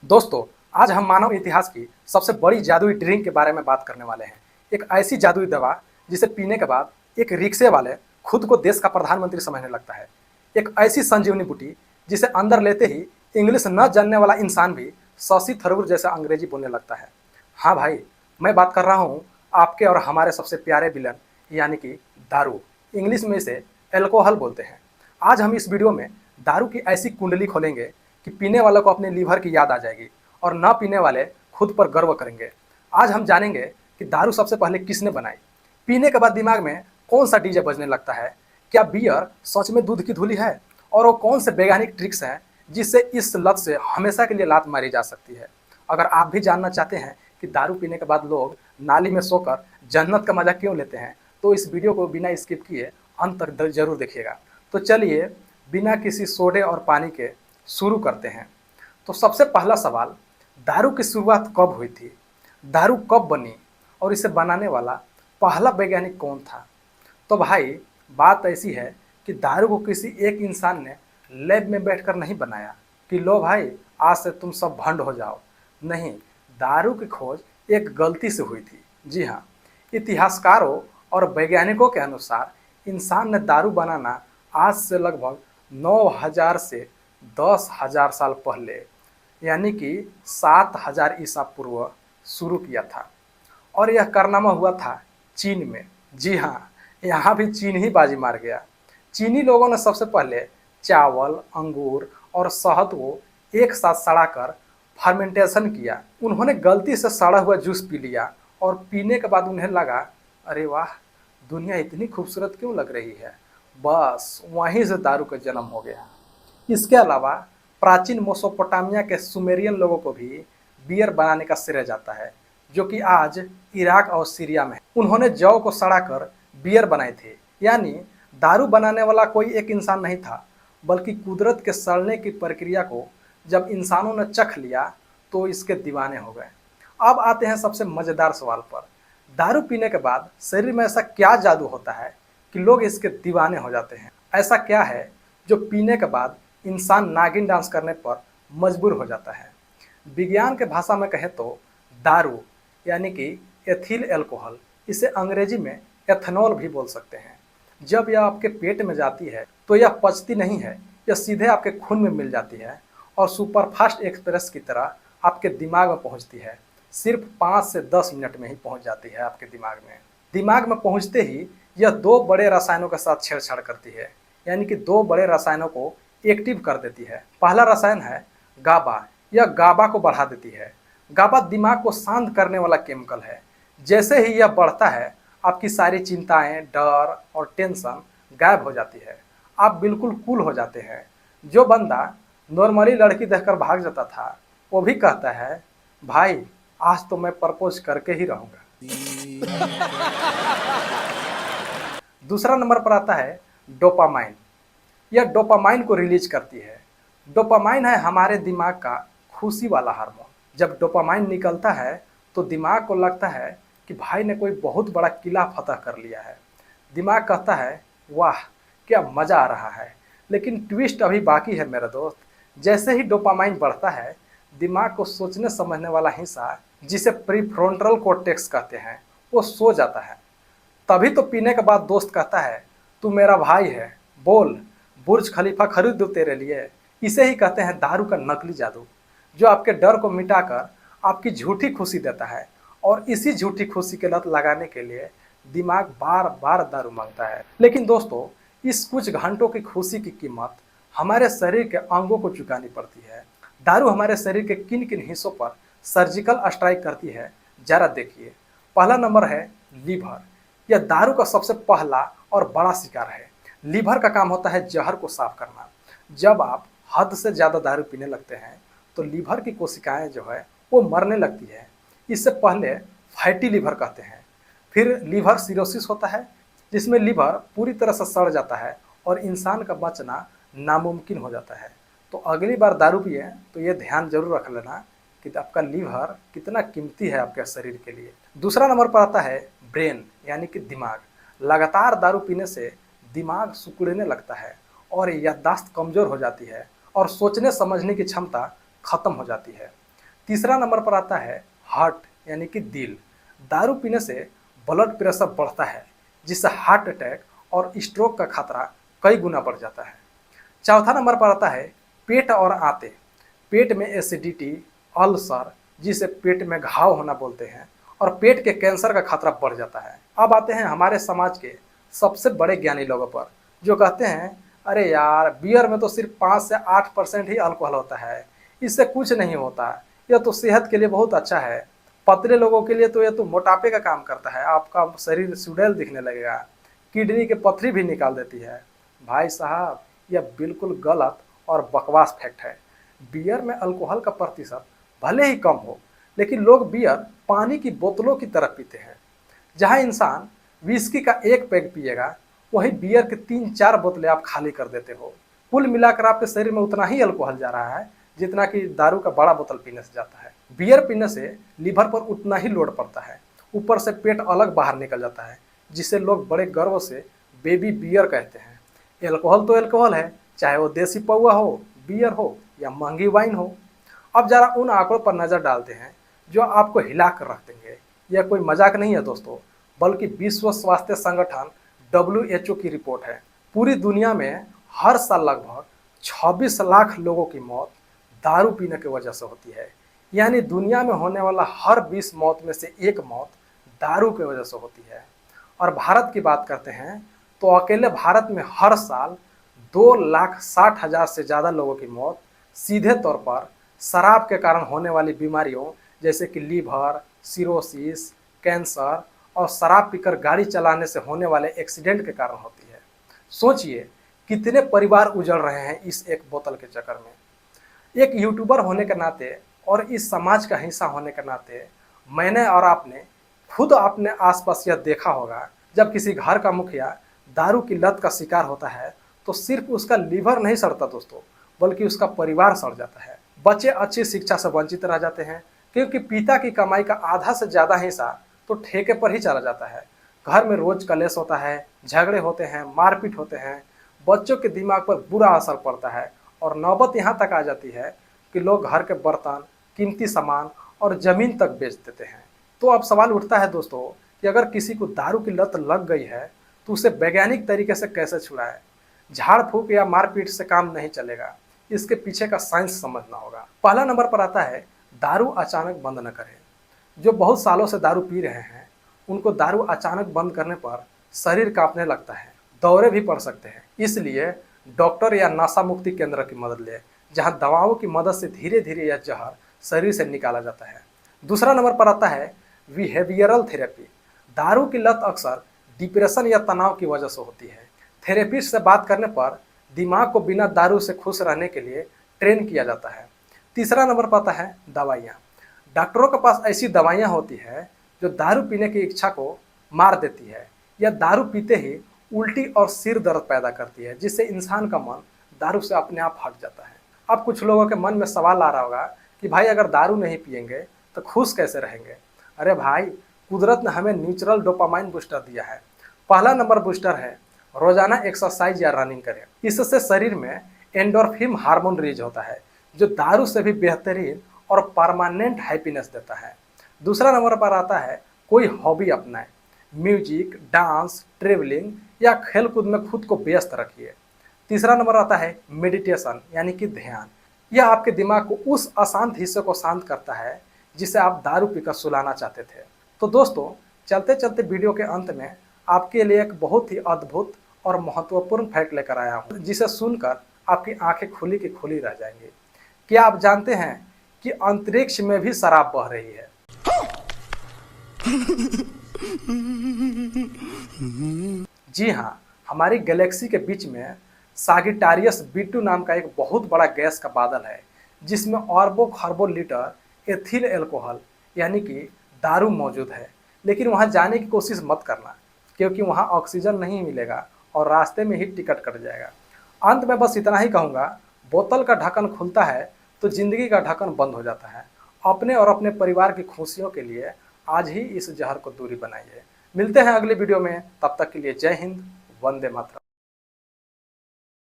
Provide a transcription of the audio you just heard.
दोस्तों, आज हम मानव इतिहास की सबसे बड़ी जादुई ड्रिंक के बारे में बात करने वाले हैं। एक ऐसी जादुई दवा जिसे पीने के बाद एक रिक्शे वाले खुद को देश का प्रधानमंत्री समझने लगता है। एक ऐसी संजीवनी बूटी जिसे अंदर लेते ही इंग्लिश न जानने वाला इंसान भी शशि थरूर जैसा अंग्रेजी बोलने लगता है। हाँ भाई, मैं बात कर रहा हूँ आपके और हमारे सबसे प्यारे विलन यानी कि दारू। इंग्लिश में इसे एल्कोहल बोलते हैं। आज हम इस वीडियो में दारू की ऐसी कुंडली खोलेंगे कि पीने वालों को अपने लीवर की याद आ जाएगी और ना पीने वाले खुद पर गर्व करेंगे। आज हम जानेंगे कि दारू सबसे पहले किसने बनाई, पीने के बाद दिमाग में कौन सा डीजे बजने लगता है, क्या बियर सच में दूध की धूली है और वो कौन से वैज्ञानिक ट्रिक्स हैं जिससे इस लत से हमेशा के लिए लात मारी जा सकती है। अगर आप भी जानना चाहते हैं कि दारू पीने के बाद लोग नाली में सोकर जन्नत का मजा क्यों लेते हैं, तो इस वीडियो को बिना स्किप किए अंत तक जरूर देखिएगा। तो चलिए बिना किसी सोडे और पानी के शुरू करते हैं। तो सबसे पहला सवाल, दारू की शुरुआत कब हुई थी, दारू कब बनी और इसे बनाने वाला पहला वैज्ञानिक कौन था। तो भाई बात ऐसी है कि दारू को किसी एक इंसान ने लैब में बैठकर नहीं बनाया कि लो भाई आज से तुम सब भंड हो जाओ। नहीं, दारू की खोज एक गलती से हुई थी। जी हाँ, इतिहासकारों और वैज्ञानिकों के अनुसार इंसान ने दारू बनाना आज से लगभग 9000 से 10,000 साल पहले यानी कि 7000 ईसा पूर्व शुरू किया था और यह कारनामा हुआ था चीन में। जी हाँ, यहाँ भी चीन ही बाजी मार गया। चीनी लोगों ने सबसे पहले चावल, अंगूर और शहद को एक साथ सड़ाकर फर्मेंटेशन किया। उन्होंने गलती से सड़ा हुआ जूस पी लिया और पीने के बाद उन्हें लगा, अरे वाह, दुनिया इतनी खूबसूरत क्यों लग रही है। बस वहीं से दारू का जन्म हो गया। इसके अलावा प्राचीन मेसोपोटामिया के सुमेरियन लोगों को भी बियर बनाने का श्रेय जाता है, जो कि आज इराक और सीरिया में है। उन्होंने जौ को सड़ाकर बियर बनाए थे। यानी दारू बनाने वाला कोई एक इंसान नहीं था, बल्कि कुदरत के सड़ने की प्रक्रिया को जब इंसानों ने चख लिया तो इसके दीवाने हो गए। अब आते हैं सबसे मज़ेदार सवाल पर, दारू पीने के बाद शरीर में ऐसा क्या जादू होता है कि लोग इसके दीवाने हो जाते हैं। ऐसा क्या है जो पीने के बाद इंसान नागिन डांस करने पर मजबूर हो जाता है। विज्ञान के भाषा में कहें तो दारू यानी कि एथिल एल्कोहल, इसे अंग्रेजी में एथनॉल भी बोल सकते हैं। जब यह आपके पेट में जाती है तो यह पचती नहीं है, यह सीधे आपके खून में मिल जाती है और सुपरफास्ट एक्सप्रेस की तरह आपके दिमाग में पहुंचती है। सिर्फ 5 से 10 मिनट में ही पहुंच जाती है आपके दिमाग में। दिमाग में पहुंचते ही यह दो बड़े रसायनों के साथ छेड़छाड़ करती है, यानी कि दो बड़े रसायनों को एक्टिव कर देती है। पहला रसायन है गाबा। यह गाबा को बढ़ा देती है। गाबा दिमाग को शांत करने वाला केमिकल है। जैसे ही यह बढ़ता है आपकी सारी चिंताएं, डर और टेंशन गायब हो जाती है। आप बिल्कुल कूल हो जाते हैं। जो बंदा नॉर्मली लड़की देखकर भाग जाता था वो भी कहता है, भाई आज तो मैं प्रपोज करके ही रहूंगा। दूसरा नंबर पर आता है डोपामाइन। यह डोपामाइन को रिलीज करती है। डोपामाइन है हमारे दिमाग का खुशी वाला हार्मोन। जब डोपामाइन निकलता है तो दिमाग को लगता है कि भाई ने कोई बहुत बड़ा किला फतह कर लिया है। दिमाग कहता है, वाह क्या मज़ा आ रहा है। लेकिन ट्विस्ट अभी बाकी है मेरे दोस्त। जैसे ही डोपामाइन बढ़ता है, दिमाग को सोचने समझने वाला हिस्सा, जिसे प्रीफ्रंटल कॉर्टेक्स कहते हैं, वो सो जाता है। तभी तो पीने के बाद दोस्त कहता है, तू मेरा भाई है, बोल बुर्ज खलीफा खरीद दो तेरे लिए। इसे ही कहते हैं दारू का नकली जादू, जो आपके डर को मिटाकर आपकी झूठी खुशी देता है। और इसी झूठी खुशी के लत लगाने के लिए दिमाग बार बार दारू मांगता है। लेकिन दोस्तों, इस कुछ घंटों की खुशी की कीमत हमारे शरीर के अंगों को चुकानी पड़ती है। दारू हमारे शरीर के किन किन हिस्सों पर सर्जिकल स्ट्राइक करती है, जरा देखिए। पहला नंबर है लीवर। यह दारू का सबसे पहला और बड़ा शिकार है। लीवर का काम होता है जहर को साफ करना। जब आप हद से ज़्यादा दारू पीने लगते हैं तो लीवर की कोशिकाएं जो है वो मरने लगती है। इससे पहले फैटी लीवर कहते हैं। फिर लीवर सिरोसिस होता है, जिसमें लीवर पूरी तरह से सड़ जाता है और इंसान का बचना नामुमकिन हो जाता है। तो अगली बार दारू पिए तो ये ध्यान जरूर रख लेना कि आपका लीवर कितना कीमती है आपके शरीर के लिए। दूसरा नंबर पर आता है ब्रेन यानी कि दिमाग। लगातार दारू पीने से दिमाग सिकुड़ने लगता है और याददाश्त कमज़ोर हो जाती है और सोचने समझने की क्षमता खत्म हो जाती है। तीसरा नंबर पर आता है हार्ट यानी कि दिल। दारू पीने से ब्लड प्रेशर बढ़ता है, जिससे हार्ट अटैक और स्ट्रोक का खतरा कई गुना बढ़ जाता है। चौथा नंबर पर आता है पेट और आंतें। पेट में एसिडिटी, अल्सर जिसे पेट में घाव होना बोलते हैं, और पेट के कैंसर का खतरा बढ़ जाता है। अब आते हैं हमारे समाज के सबसे बड़े ज्ञानी लोगों पर, जो कहते हैं अरे यार, बियर में तो सिर्फ 5 से 8% ही अल्कोहल होता है, इससे कुछ नहीं होता, यह तो सेहत के लिए बहुत अच्छा है। पतले लोगों के लिए तो यह तो मोटापे का काम करता है, आपका शरीर सुडैल दिखने लगेगा, किडनी के पथरी भी निकाल देती है। भाई साहब, यह बिल्कुल गलत और बकवास फैक्ट है। बियर में अल्कोहल का प्रतिशत भले ही कम हो, लेकिन लोग बियर पानी की बोतलों की तरह पीते हैं। जहां इंसान विस्की का एक पैक पिएगा, वहीं बियर के 3-4 बोतलें आप खाली कर देते हो। कुल मिलाकर आपके शरीर में उतना ही अल्कोहल जा रहा है जितना कि दारू का बड़ा बोतल पीने से जाता है। बियर पीने से लीवर पर उतना ही लोड पड़ता है, ऊपर से पेट अलग बाहर निकल जाता है, जिसे लोग बड़े गर्व से बेबी बियर कहते हैं। एल्कोहल तो एल्कोहल है, चाहे वो देसी पौआ हो, बियर हो या महंगी वाइन हो। अब जरा उन आंकड़ों पर नजर डालते हैं जो आपको हिला कर रख देंगे। यह कोई मजाक नहीं है दोस्तों, बल्कि विश्व स्वास्थ्य संगठन WHO की रिपोर्ट है। पूरी दुनिया में हर साल लगभग 26 लाख लोगों की मौत दारू पीने की वजह से होती है। यानी दुनिया में होने वाला हर 20 मौत में से एक मौत दारू की वजह से होती है। और भारत की बात करते हैं तो अकेले भारत में हर साल 2,60,000 से ज़्यादा लोगों की मौत सीधे तौर पर शराब के कारण होने वाली बीमारियों जैसे कि लीवर, सिरोसिस, कैंसर और शराब पीकर गाड़ी चलाने से होने वाले एक्सीडेंट के कारण होती है। सोचिए कितने परिवार उजड़ रहे हैं इस एक बोतल के चक्कर में। एक यूट्यूबर होने के नाते और इस समाज का हिस्सा होने के नाते मैंने और आपने खुद अपने आसपास यह देखा होगा, जब किसी घर का मुखिया दारू की लत का शिकार होता है तो सिर्फ उसका लीवर नहीं सड़ता दोस्तों, बल्कि उसका परिवार सड़ जाता है। बच्चे अच्छी शिक्षा से वंचित रह जाते हैं, क्योंकि पिता की कमाई का आधा से ज़्यादा हिस्सा तो ठेके पर ही चला जाता है। घर में रोज कलेश होता है, झगड़े होते हैं, मारपीट होते हैं, बच्चों के दिमाग पर बुरा असर पड़ता है, और नौबत यहाँ तक आ जाती है कि लोग घर के बर्तन, कीमती सामान और ज़मीन तक बेच देते हैं। तो अब सवाल उठता है दोस्तों कि अगर किसी को दारू की लत लग गई है तो उसे वैज्ञानिक तरीके से कैसे छुड़ाए। झाड़ फूक या मारपीट से काम नहीं चलेगा, इसके पीछे का साइंस समझना होगा। पहला नंबर पर आता है दारू अचानक बंद न करें। जो बहुत सालों से दारू पी रहे हैं उनको दारू अचानक बंद करने पर शरीर कांपने लगता है, दौरे भी पड़ सकते हैं। इसलिए डॉक्टर या नशा मुक्ति केंद्र की मदद लें, जहां दवाओं की मदद से धीरे धीरे यह जहर शरीर से निकाला जाता है। दूसरा नंबर पर आता है बिहेवियरल थेरेपी। दारू की लत अक्सर डिप्रेशन या तनाव की वजह से होती है। थेरेपिस्ट से बात करने पर दिमाग को बिना दारू से खुश रहने के लिए ट्रेन किया जाता है। तीसरा नंबर पर आता है दवाइयाँ। डॉक्टरों के पास ऐसी दवाइयाँ होती है जो दारू पीने की इच्छा को मार देती है, या दारू पीते ही उल्टी और सिर दर्द पैदा करती है, जिससे इंसान का मन दारू से अपने आप हट जाता है। अब कुछ लोगों के मन में सवाल आ रहा होगा कि भाई अगर दारू नहीं पिएंगे तो खुश कैसे रहेंगे। अरे भाई, कुदरत ने हमें नेचुरल डोपामाइन बूस्टर दिया है। पहला नंबर बूस्टर है रोजाना एक्सरसाइज या रनिंग करें। इससे शरीर में एंडोर्फिन हार्मोन रिलीज होता है, जो दारू से भी बेहतरीन और परमानेंट हैप्पीनेस देता है। दूसरा नंबर पर आता है कोई हॉबी अपनाएं। म्यूजिक, डांस, ट्रेवलिंग या खेल कूद में खुद को व्यस्त रखिए। तीसरा नंबर आता है मेडिटेशन यानी कि ध्यान। यह आपके दिमाग को उस अशांत हिस्से को शांत करता है जिसे आप दारू पीकर सुलाना चाहते थे। तो दोस्तों, चलते चलते वीडियो के अंत में आपके लिए एक बहुत ही अद्भुत और महत्वपूर्ण फैक्ट लेकर आया हूँ, जिसे सुनकर आपकी आंखें खुली की खुली रह जाएंगी। क्या आप जानते हैं कि अंतरिक्ष में भी शराब बह रही है? जी हाँ, हमारी गैलेक्सी के बीच में सागिटारियस B2 नाम का एक बहुत बड़ा गैस का बादल है, जिसमें अरबों खरबों लीटर एथिल अल्कोहल यानी कि दारू मौजूद है। लेकिन वहां जाने की कोशिश मत करना, क्योंकि वहां ऑक्सीजन नहीं मिलेगा और रास्ते में ही टिकट कट जाएगा। अंत में बस इतना ही कहूँगा, बोतल का ढक्कन खुलता है तो जिंदगी का ढक्कन बंद हो जाता है। अपने और अपने परिवार की खुशियों के लिए आज ही इस जहर को दूरी बनाइए। मिलते हैं अगली वीडियो में, तब तक के लिए जय हिंद, वंदे मातरम।